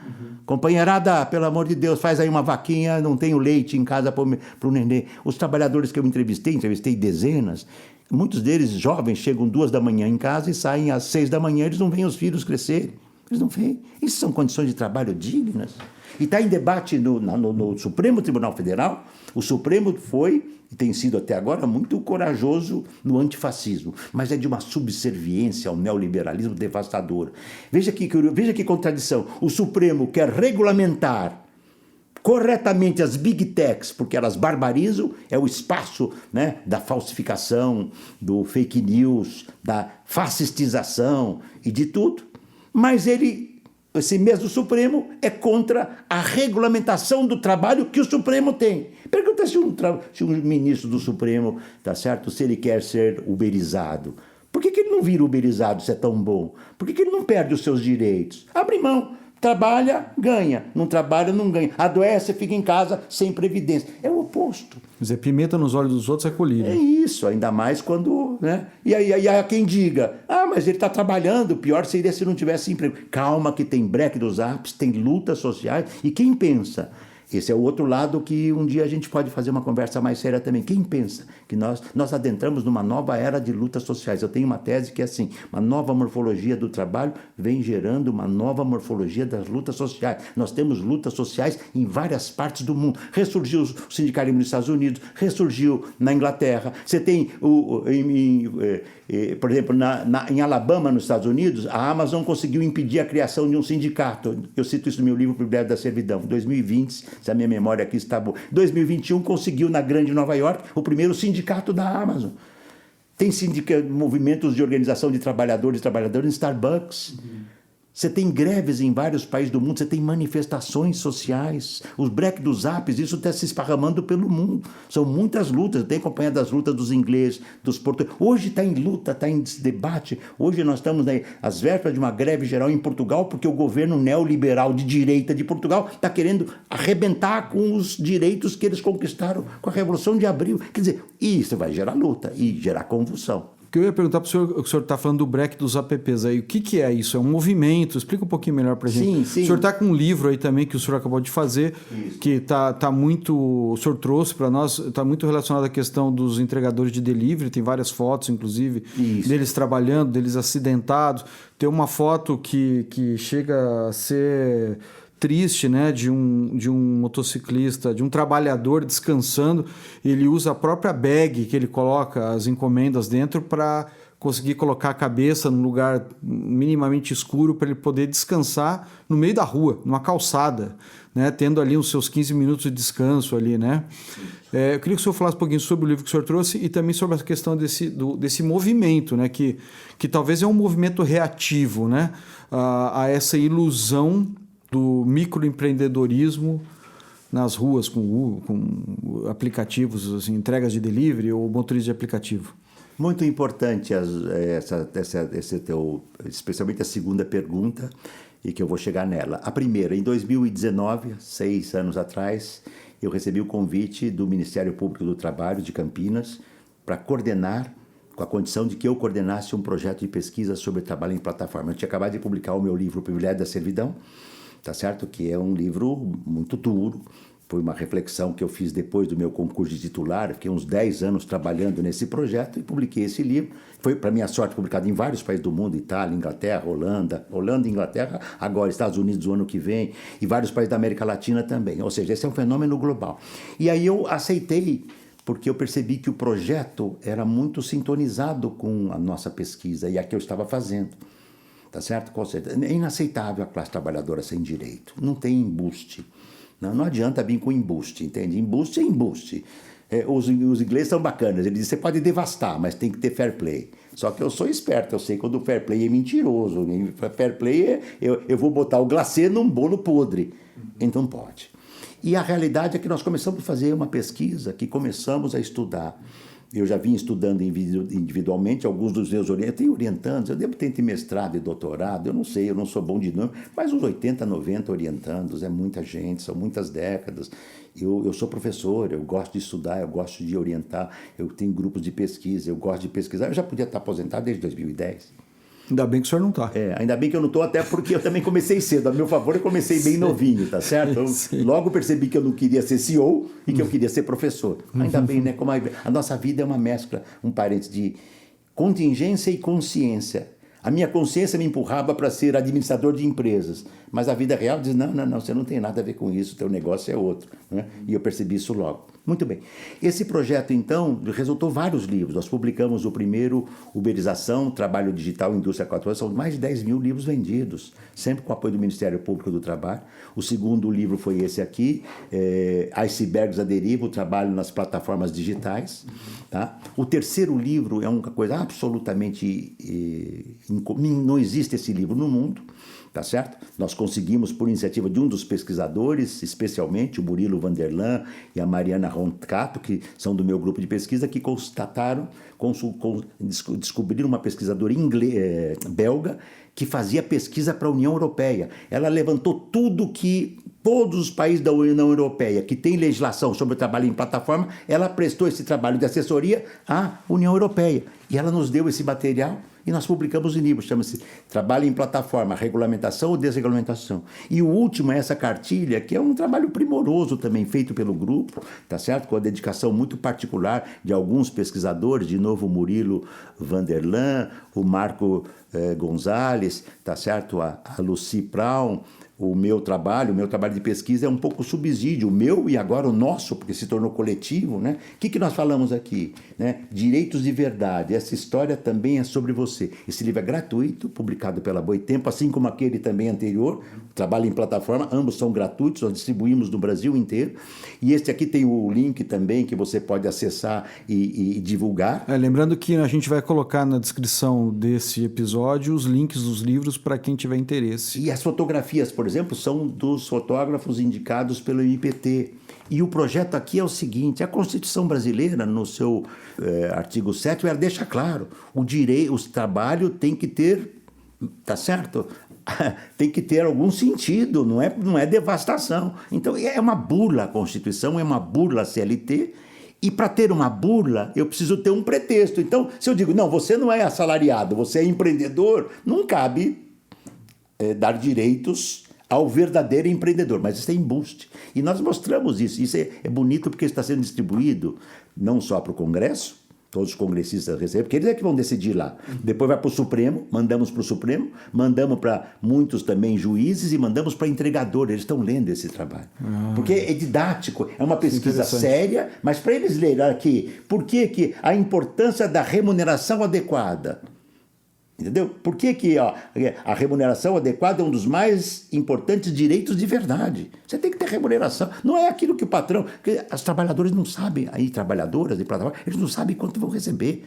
Companheirada, pelo amor de Deus, faz aí uma vaquinha, não tenho leite em casa para o nenê. Os trabalhadores que eu entrevistei dezenas, muitos deles jovens, chegam 2 da manhã em casa e saem às 6 da manhã, eles não veem os filhos crescerem. Eles não veem. Isso são condições de trabalho dignas. E está em debate no Supremo Tribunal Federal. O Supremo foi, e tem sido até agora, muito corajoso no antifascismo, mas é de uma subserviência ao neoliberalismo devastadora. Veja que contradição. O Supremo quer regulamentar corretamente as big techs, porque elas barbarizam, é o espaço, né, da falsificação, do fake news, da fascistização e de tudo, mas esse mesmo Supremo é contra a regulamentação do trabalho que o Supremo tem. Pergunta se um ministro do Supremo, tá certo, se ele quer ser uberizado. Por que ele não vira uberizado se é tão bom? Por que ele não perde os seus direitos? Abre mão. Trabalha, ganha. Não trabalha, não ganha. Adoece, fica em casa sem previdência. É o oposto. Quer dizer, pimenta nos olhos dos outros é colírio. É isso, ainda mais quando... né? E aí há quem diga, mas ele está trabalhando, pior seria se não tivesse emprego. Calma que tem breque dos apps, tem lutas sociais. E quem pensa... Esse é o outro lado que um dia a gente pode fazer uma conversa mais séria também. Quem pensa que nós adentramos numa nova era de lutas sociais? Eu tenho uma tese que é assim, uma nova morfologia do trabalho vem gerando uma nova morfologia das lutas sociais. Nós temos lutas sociais em várias partes do mundo. Ressurgiu o sindicalismo nos Estados Unidos, ressurgiu na Inglaterra. Você tem, por exemplo, em Alabama, nos Estados Unidos, a Amazon conseguiu impedir a criação de um sindicato. Eu cito isso no meu livro Privilégio da Servidão. Em 2020, se a minha memória aqui está boa, 2021 conseguiu na grande Nova York o primeiro sindicato da Amazon. Tem movimentos de organização de trabalhadores em Starbucks. Você tem greves em vários países do mundo, você tem manifestações sociais, os break dos apps, isso está se esparramando pelo mundo. São muitas lutas, eu tenho acompanhado as lutas dos ingleses, dos portugueses. Hoje está em luta, está em debate. Hoje nós estamos às vésperas de uma greve geral em Portugal, porque o governo neoliberal de direita de Portugal está querendo arrebentar com os direitos que eles conquistaram com a Revolução de Abril. Quer dizer, isso vai gerar luta e gerar convulsão. O que eu ia perguntar para o senhor está falando do break dos apps aí. O que é isso? É um movimento? Explica um pouquinho melhor para a gente. Sim. O senhor está com um livro aí também que o senhor acabou de fazer, isso. Que tá muito... O senhor trouxe para nós, está muito relacionado à questão dos entregadores de delivery, tem várias fotos, inclusive, isso. Deles trabalhando, deles acidentados. Tem uma foto que chega a ser... triste, né, de um motociclista, de um trabalhador descansando. Ele usa a própria bag que ele coloca as encomendas dentro para conseguir colocar a cabeça num lugar minimamente escuro para ele poder descansar no meio da rua, numa calçada, né, tendo ali os seus 15 minutos de descanso ali, né? Eu queria que o senhor falasse um pouquinho sobre o livro que o senhor trouxe e também sobre a questão desse movimento, né, que talvez é um movimento reativo, né, a essa ilusão do microempreendedorismo nas ruas com aplicativos, assim, entregas de delivery ou motorista de aplicativo. Muito importante especialmente a segunda pergunta, e que eu vou chegar nela. A primeira, em 2019, 6 anos atrás, eu recebi o convite do Ministério Público do Trabalho de Campinas para coordenar, com a condição de que eu coordenasse um projeto de pesquisa sobre trabalho em plataforma. Eu tinha acabado de publicar o meu livro O Privilégio da Servidão, tá certo? Que é um livro muito duro, foi uma reflexão que eu fiz depois do meu concurso de titular, fiquei uns 10 anos trabalhando nesse projeto e publiquei esse livro. Foi, para minha sorte, publicado em vários países do mundo, Itália, Inglaterra, Holanda e Inglaterra, agora Estados Unidos o ano que vem, e vários países da América Latina também, ou seja, esse é um fenômeno global. E aí eu aceitei, porque eu percebi que o projeto era muito sintonizado com a nossa pesquisa e a que eu estava fazendo. Tá certo? É inaceitável a classe trabalhadora sem direito. Não tem embuste. Não adianta vir com embuste, entende? Embuste é embuste. Os ingleses são bacanas. Eles dizem, você pode devastar, mas tem que ter fair play. Só que eu sou esperto, eu sei quando o fair play é mentiroso. Fair play eu vou botar o glacê num bolo podre. Então pode. E a realidade é que nós começamos a fazer uma pesquisa, que começamos a estudar. Eu já vim estudando individualmente, alguns dos meus orientandos, eu tenho orientandos, eu devo ter entre mestrado e doutorado, eu não sei, eu não sou bom de número, mas uns 80, 90 orientandos, é muita gente, são muitas décadas. Eu sou professor, eu gosto de estudar, eu gosto de orientar, eu tenho grupos de pesquisa, eu gosto de pesquisar, eu já podia estar aposentado desde 2010. Ainda bem que o senhor não está. Ainda bem que eu não estou, até porque eu também comecei cedo. A meu favor, eu comecei bem novinho, tá certo? Eu logo percebi que eu não queria ser CEO e que eu queria ser professor. Ainda bem, né? Como a nossa vida é uma mescla, um parênteses, de contingência e consciência. A minha consciência me empurrava para ser administrador de empresas, mas a vida real diz, não, você não tem nada a ver com isso, teu negócio é outro. Né? E eu percebi isso logo. Muito bem. Esse projeto, então, resultou vários livros. Nós publicamos o primeiro, Uberização, Trabalho Digital, Indústria 4.0, são mais de 10 mil livros vendidos, sempre com apoio do Ministério Público do Trabalho. O segundo livro foi esse aqui, Icebergs à Deriva, o trabalho nas plataformas digitais. Tá? O terceiro livro é uma coisa absolutamente... não existe esse livro no mundo. Tá certo? Nós conseguimos, por iniciativa de um dos pesquisadores, especialmente o Murilo Vanderlan e a Mariana Roncato, que são do meu grupo de pesquisa, que descobriram uma pesquisadora belga que fazia pesquisa para a União Europeia. Ela levantou tudo que todos os países da União Europeia que têm legislação sobre o trabalho em plataforma, ela prestou esse trabalho de assessoria à União Europeia. E ela nos deu esse material e nós publicamos em livro, chama-se Trabalho em Plataforma, Regulamentação ou Desregulamentação. E o último é essa cartilha, que é um trabalho primoroso também, feito pelo grupo, tá certo? Com a dedicação muito particular de alguns pesquisadores, de novo o Murilo Vanderlan, o Marco Gonzalez, tá certo? A Lucy Brown. O meu trabalho de pesquisa é um pouco subsídio, o meu e agora o nosso, porque se tornou coletivo, né? O que nós falamos aqui? Né? Direitos de verdade. Essa história também é sobre você. você. Esse livro é gratuito, publicado pela Boitempo, assim como aquele também anterior, Trabalho em Plataforma, ambos são gratuitos, nós distribuímos no Brasil inteiro. E este aqui tem o link também que você pode acessar e divulgar. Lembrando que a gente vai colocar na descrição desse episódio os links dos livros para quem tiver interesse. E as fotografias, por exemplo, são dos fotógrafos indicados pelo MPT. E o projeto aqui é o seguinte: a Constituição brasileira, no seu artigo 7º, ela deixa claro, o trabalho tem que ter, tá certo? Tem que ter algum sentido, não é devastação. Então, é uma burla a Constituição, é uma burla a CLT, e para ter uma burla, eu preciso ter um pretexto. Então, se eu digo, não, você não é assalariado, você é empreendedor, não cabe dar direitos ao verdadeiro empreendedor, mas isso é embuste. E nós mostramos isso. Isso é bonito porque está sendo distribuído não só para o Congresso, todos os congressistas recebem, porque eles é que vão decidir lá. Depois vai para o Supremo, mandamos para o Supremo, mandamos para muitos também juízes e mandamos para entregadores. Eles estão lendo esse trabalho. Porque é didático, é uma pesquisa séria, mas para eles lerem aqui, por que a importância da remuneração adequada? Entendeu? Por que a remuneração adequada é um dos mais importantes direitos de verdade? Você tem que ter remuneração. Não é aquilo que o patrão... Porque os trabalhadores não sabem, aí trabalhadoras e plataformas, eles não sabem quanto vão receber.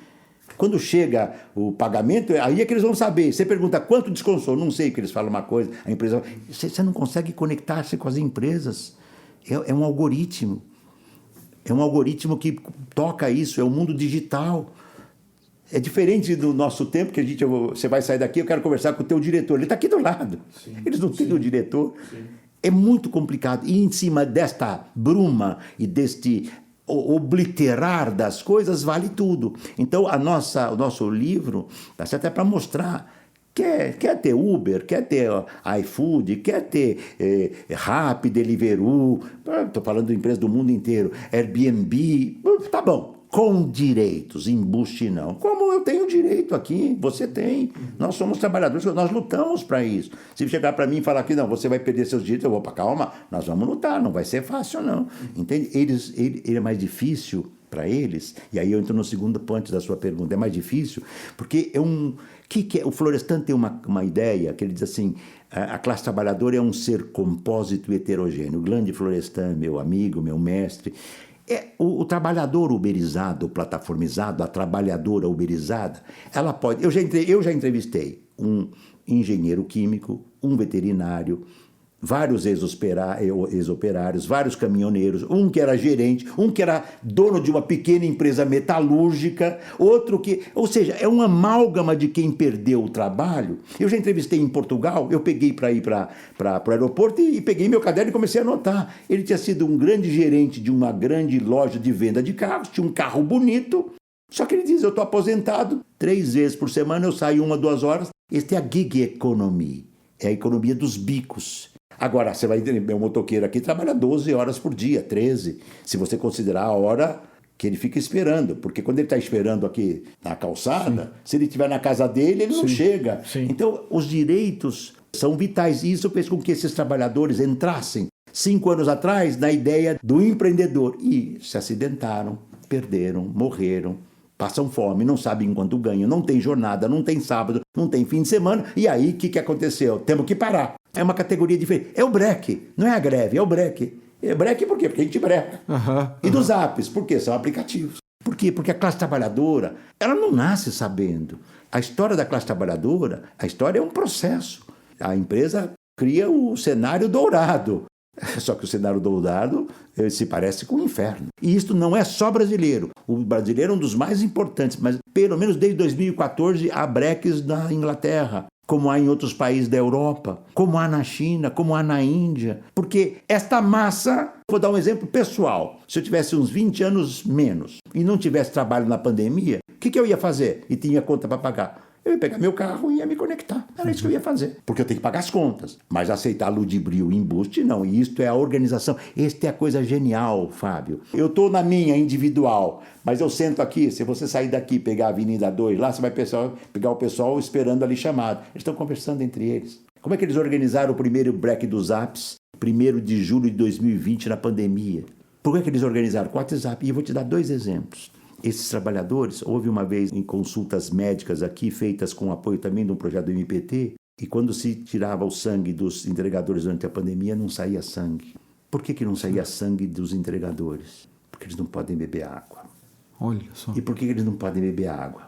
Quando chega o pagamento, aí é que eles vão saber. Você pergunta quanto descansou, não sei, que eles falam uma coisa, a empresa... Você não consegue conectar-se com as empresas. É um algoritmo. É um algoritmo que toca isso, é o mundo digital. É diferente do nosso tempo, que você vai sair daqui, eu quero conversar com o teu diretor. Ele está aqui do lado. Sim, eles não têm o diretor. Sim. É muito complicado. E em cima desta bruma e deste obliterar das coisas, vale tudo. Então, o nosso livro está certo, é para mostrar. Quer ter Uber, quer ter iFood, quer ter Rappi, Deliveroo, estou falando de empresas do mundo inteiro, Airbnb, tá bom. Com direitos, embuste não. Como eu tenho direito aqui, você tem. Nós somos trabalhadores, nós lutamos para isso. Se chegar para mim e falar que não, você vai perder seus direitos, eu vou para calma, nós vamos lutar, não vai ser fácil não. Entende? Ele é mais difícil para eles, e aí eu entro no segundo ponto da sua pergunta, é mais difícil, porque o Florestan tem uma ideia, que ele diz assim, a classe trabalhadora é um ser compósito e heterogêneo. O grande Florestan, meu amigo, meu mestre, o trabalhador uberizado, o plataformizado, a trabalhadora uberizada, ela pode... Eu já entrevistei um engenheiro químico, um veterinário, vários ex-operários, vários caminhoneiros, um que era gerente, um que era dono de uma pequena empresa metalúrgica, outro que... Ou seja, é uma amálgama de quem perdeu o trabalho. Eu já entrevistei em Portugal, eu peguei para ir para o aeroporto e peguei meu caderno e comecei a anotar. Ele tinha sido um grande gerente de uma grande loja de venda de carros, tinha um carro bonito, só que ele diz, eu estou aposentado, 3 vezes por semana eu saio 1, 2 horas. Esta é a gig economy, é a economia dos bicos. Agora, você vai entender, meu motoqueiro aqui trabalha 12 horas por dia, 13, se você considerar a hora que ele fica esperando, porque quando ele está esperando aqui na calçada, sim, se ele estiver na casa dele, ele sim, não chega. Sim. Então, os direitos são vitais, e isso fez com que esses trabalhadores entrassem 5 anos atrás na ideia do empreendedor, e se acidentaram, perderam, morreram, passam fome, não sabem quanto ganham, não tem jornada, não tem sábado, não tem fim de semana, e aí o que aconteceu? Temos que parar. É uma categoria diferente. É o breque, não é a greve, é o breque. É breque por quê? Porque a gente breca. E dos apps, por quê? São aplicativos. Por quê? Porque a classe trabalhadora, ela não nasce sabendo. A história da classe trabalhadora, a história é um processo. A empresa cria o cenário dourado. Só que o cenário dourado se parece com o inferno. E isto não é só brasileiro. O brasileiro é um dos mais importantes, mas pelo menos desde 2014 há breques na Inglaterra, como há em outros países da Europa, como há na China, como há na Índia. Porque esta massa, vou dar um exemplo pessoal, se eu tivesse uns 20 anos menos e não tivesse trabalho na pandemia, o que eu ia fazer? E tinha conta para pagar. Eu ia pegar meu carro e ia me conectar. Era isso que eu ia fazer. Porque eu tenho que pagar as contas. Mas aceitar ludibriar, embuste, não. E isto é a organização. Esta é a coisa genial, Fábio. Eu estou na minha individual, mas eu sento aqui. Se você sair daqui e pegar a Avenida 2, lá você vai pegar o pessoal esperando ali chamado. Eles estão conversando entre eles. Como é que eles organizaram o primeiro break dos apps, 1º de julho de 2020, na pandemia? Por que eles organizaram? Com o WhatsApp. E eu vou te dar 2 exemplos. Esses trabalhadores, houve uma vez em consultas médicas aqui, feitas com apoio também de um projeto do MPT, e quando se tirava o sangue dos entregadores durante a pandemia, não saía sangue. Por que não saía sangue dos entregadores? Porque eles não podem beber água. Olha só. E por que eles não podem beber água?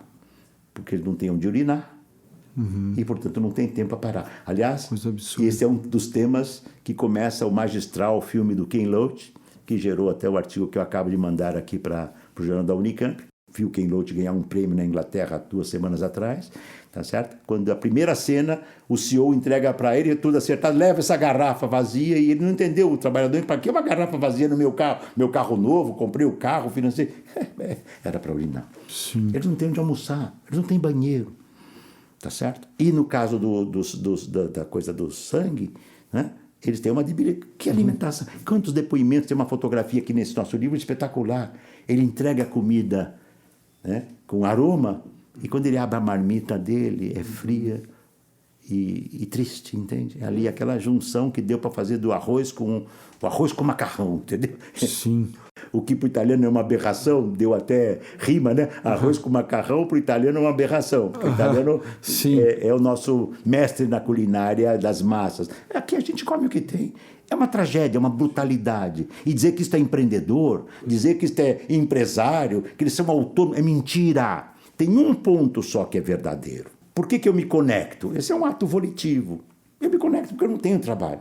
Porque eles não têm onde urinar. E, portanto, não tem tempo para parar. Aliás, esse é um dos temas que começa o magistral filme do Ken Loach, que gerou até o artigo que eu acabo de mandar aqui para o Jornal da Unicamp. Vi o Ken Loach ganhar um prêmio na Inglaterra 2 semanas atrás, tá certo? Quando a primeira cena, o CEO entrega para ele, tudo acertado, leva essa garrafa vazia, e ele não entendeu, o trabalhador, para que uma garrafa vazia no meu carro? Meu carro novo, comprei o carro, financei. Era para urinar. Sim. Eles não têm onde almoçar, eles não têm banheiro. Tá certo? E no caso da coisa do sangue, né, eles têm uma debilidade. Que alimentação? Quantos depoimentos? Tem uma fotografia aqui nesse nosso livro espetacular. Ele entrega a comida, né, com aroma, e quando ele abre a marmita dele, é fria e triste, entende? É ali aquela junção que deu para fazer do arroz com macarrão, entendeu? Sim. O que para o italiano é uma aberração, deu até rima, né? Arroz com macarrão para o italiano é uma aberração, porque o italiano é o nosso mestre na culinária das massas. Aqui a gente come o que tem. É uma tragédia, é uma brutalidade. E dizer que isto é empreendedor, dizer que isto é empresário, que eles são autônomos, é mentira. Tem um ponto só que é verdadeiro. Por que eu me conecto? Esse é um ato volitivo. Eu me conecto porque eu não tenho trabalho.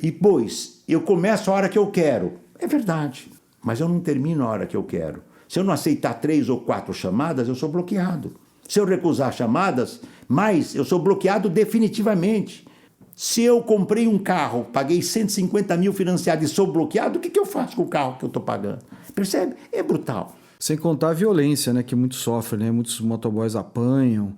E, pois, eu começo a hora que eu quero. É verdade. Mas eu não termino a hora que eu quero. Se eu não aceitar 3 ou 4 chamadas, eu sou bloqueado. Se eu recusar chamadas, mais eu sou bloqueado definitivamente. Se eu comprei um carro, paguei 150 mil financiado e sou bloqueado, o que eu faço com o carro que eu estou pagando? Percebe? É brutal. Sem contar a violência, né, que muitos sofrem, né? Muitos motoboys apanham.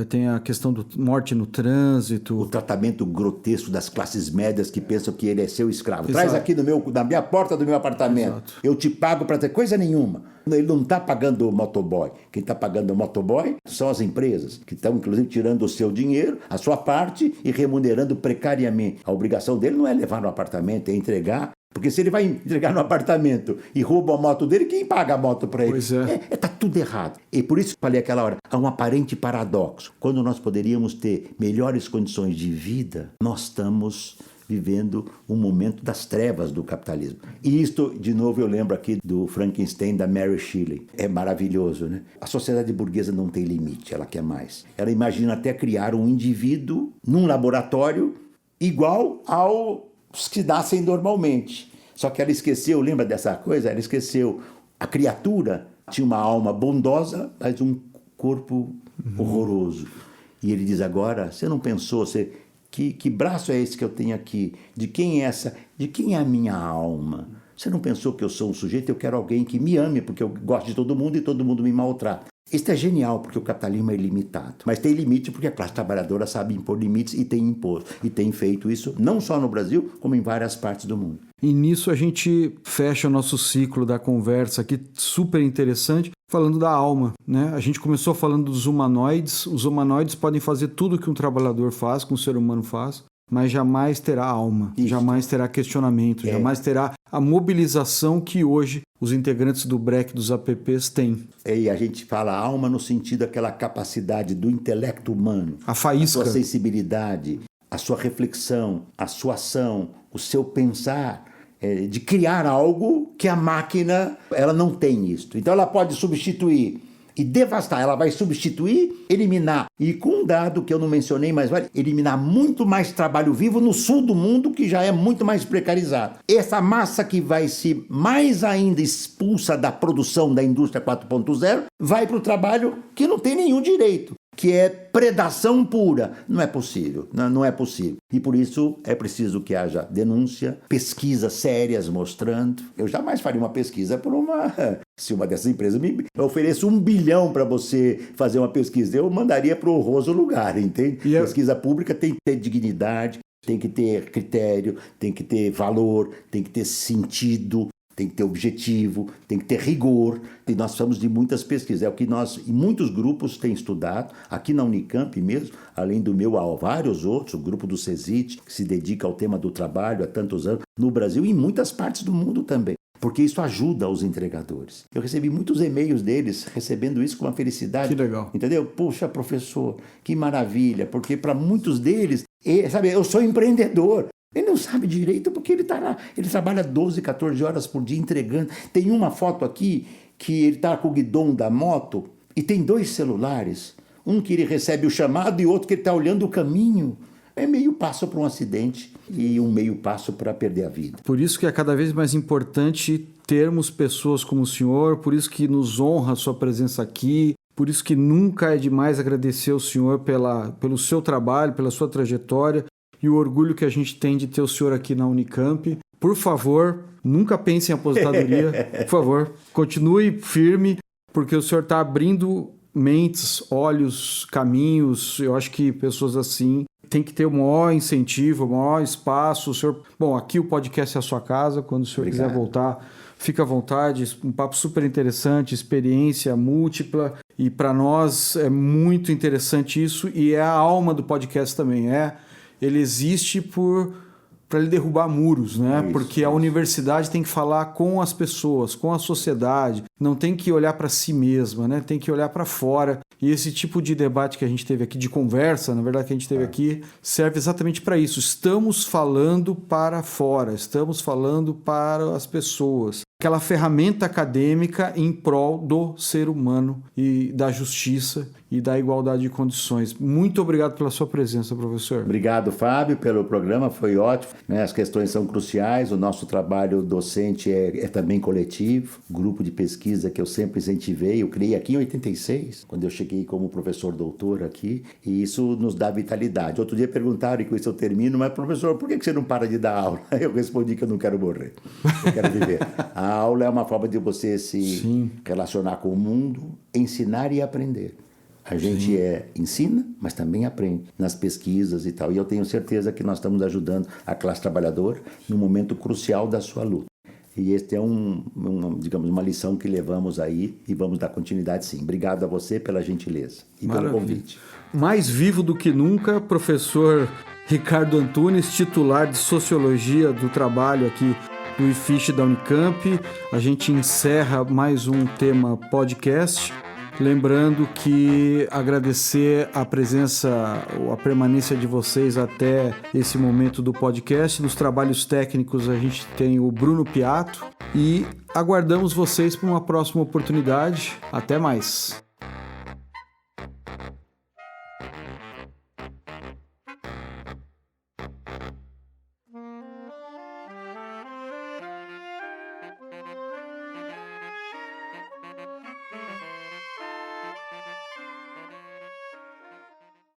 Tem a questão da morte no trânsito. O tratamento grotesco das classes médias que pensam que ele é seu escravo. Exato. Traz aqui na minha porta do meu apartamento. Exato. Eu te pago para ter coisa nenhuma. Ele não está pagando o motoboy. Quem está pagando o motoboy são as empresas, que estão, inclusive, tirando o seu dinheiro, a sua parte, e remunerando precariamente. A obrigação dele não é levar no apartamento, é entregar. Porque se ele vai entregar no apartamento e rouba a moto dele, quem paga a moto para ele? Pois é. Tá tudo errado. E por isso falei aquela hora, há um aparente paradoxo. Quando nós poderíamos ter melhores condições de vida, nós estamos vivendo um momento das trevas do capitalismo. E isto, de novo, eu lembro aqui do Frankenstein, da Mary Shelley. É maravilhoso, né? A sociedade burguesa não tem limite, ela quer mais. Ela imagina até criar um indivíduo num laboratório igual aos que nascem normalmente. Só que ela esqueceu, lembra dessa coisa? Ela esqueceu. A criatura tinha uma alma bondosa, mas um corpo horroroso. E ele diz agora, você não pensou, que braço é esse que eu tenho aqui? De quem é essa? De quem é a minha alma? Você não pensou que eu sou um sujeito? Eu quero alguém que me ame, porque eu gosto de todo mundo e todo mundo me maltrata. Isso é genial, porque o capitalismo é ilimitado. Mas tem limite porque a classe trabalhadora sabe impor limites e tem imposto. E tem feito isso não só no Brasil, como em várias partes do mundo. E nisso a gente fecha o nosso ciclo da conversa aqui, super interessante, falando da alma, né? A gente começou falando dos humanoides. Os humanoides podem fazer tudo que um trabalhador faz, que um ser humano faz, mas jamais terá alma, jamais terá questionamento, jamais terá a mobilização que hoje os integrantes do BREC, dos APPs, têm. E a gente fala alma no sentido daquela capacidade do intelecto humano. A faísca. A sua sensibilidade, a sua reflexão, a sua ação, o seu pensar, de criar algo que a máquina ela não tem isso. Então ela pode substituir e devastar, ela vai substituir, eliminar. E com um dado que eu não mencionei, mas vai eliminar muito mais trabalho vivo no sul do mundo, que já é muito mais precarizado. Essa massa que vai se mais ainda expulsa da produção da indústria 4.0, vai para o trabalho que não tem nenhum direito, que é predação pura. Não é possível, não é possível. E por isso é preciso que haja denúncia, pesquisas sérias mostrando. Eu jamais faria uma pesquisa por se uma dessas empresas me ofereça $1 bilhão para você fazer uma pesquisa, eu mandaria para o horroroso lugar, entende? Pesquisa pública tem que ter dignidade, tem que ter critério, tem que ter valor, tem que ter sentido, tem que ter objetivo, tem que ter rigor. E nós precisamos de muitas pesquisas. É o que nós, e muitos grupos têm estudado, aqui na Unicamp mesmo, além do meu, há vários outros, o grupo do CESIT, que se dedica ao tema do trabalho há tantos anos, no Brasil e em muitas partes do mundo também. porque isso ajuda os entregadores. Eu recebi muitos e-mails deles recebendo isso com uma felicidade. Que legal. Entendeu? Puxa, professor, que maravilha, porque para muitos deles, sabe, eu sou empreendedor. Ele não sabe direito porque ele está lá, ele trabalha 12, 14 horas por dia entregando. Tem uma foto aqui que ele está com o guidão da moto e tem 2 celulares. Um que ele recebe o chamado e outro que ele está olhando o caminho. É meio passo para um acidente e um meio passo para perder a vida. Por isso que é cada vez mais importante termos pessoas como o senhor, por isso que nos honra a sua presença aqui, por isso que nunca é demais agradecer ao senhor pelo seu trabalho, pela sua trajetória e o orgulho que a gente tem de ter o senhor aqui na Unicamp. Por favor, nunca pense em aposentadoria. Por favor, continue firme, porque o senhor está abrindo mentes, olhos, caminhos. Eu acho que pessoas assim tem que ter o maior incentivo, o maior espaço. O senhor... Bom, aqui o podcast é a sua casa. Quando o senhor quiser voltar, fica à vontade. Um papo super interessante, experiência múltipla. E para nós é muito interessante isso. E é a alma do podcast também. Ele existe para ele derrubar muros, né? Porque a universidade tem que falar com as pessoas, com a sociedade. Não tem que olhar para si mesma, né? Tem que olhar para fora. E esse tipo de debate que a gente teve aqui, de conversa, na verdade, que a gente teve aqui, serve exatamente para isso. Estamos falando para fora, estamos falando para as pessoas. Aquela ferramenta acadêmica em prol do ser humano e da justiça e da igualdade de condições. Muito obrigado pela sua presença, professor. Obrigado, Fábio, pelo programa, foi ótimo. As questões são cruciais, o nosso trabalho docente é também coletivo, grupo de pesquisa que eu sempre incentivei, eu criei aqui em 86, quando eu cheguei como professor doutor aqui, e isso nos dá vitalidade. Outro dia perguntaram, e com isso eu termino, mas professor, por que você não para de dar aula? Eu respondi que eu não quero morrer, eu quero viver. A aula é uma forma de você se relacionar com o mundo, ensinar e aprender. A gente ensina, mas também aprende nas pesquisas e tal. E eu tenho certeza que nós estamos ajudando a classe trabalhadora num momento crucial da sua luta. E este é digamos, uma lição que levamos aí e vamos dar continuidade sim. Obrigado a você pela gentileza e pelo convite. Mais vivo do que nunca, professor Ricardo Antunes, titular de Sociologia do Trabalho aqui do IFISH da Unicamp. A gente encerra mais um tema podcast. Lembrando que agradecer a presença, a permanência de vocês até esse momento do podcast. Nos trabalhos técnicos a gente tem o Bruno Piatto e aguardamos vocês para uma próxima oportunidade. Até mais!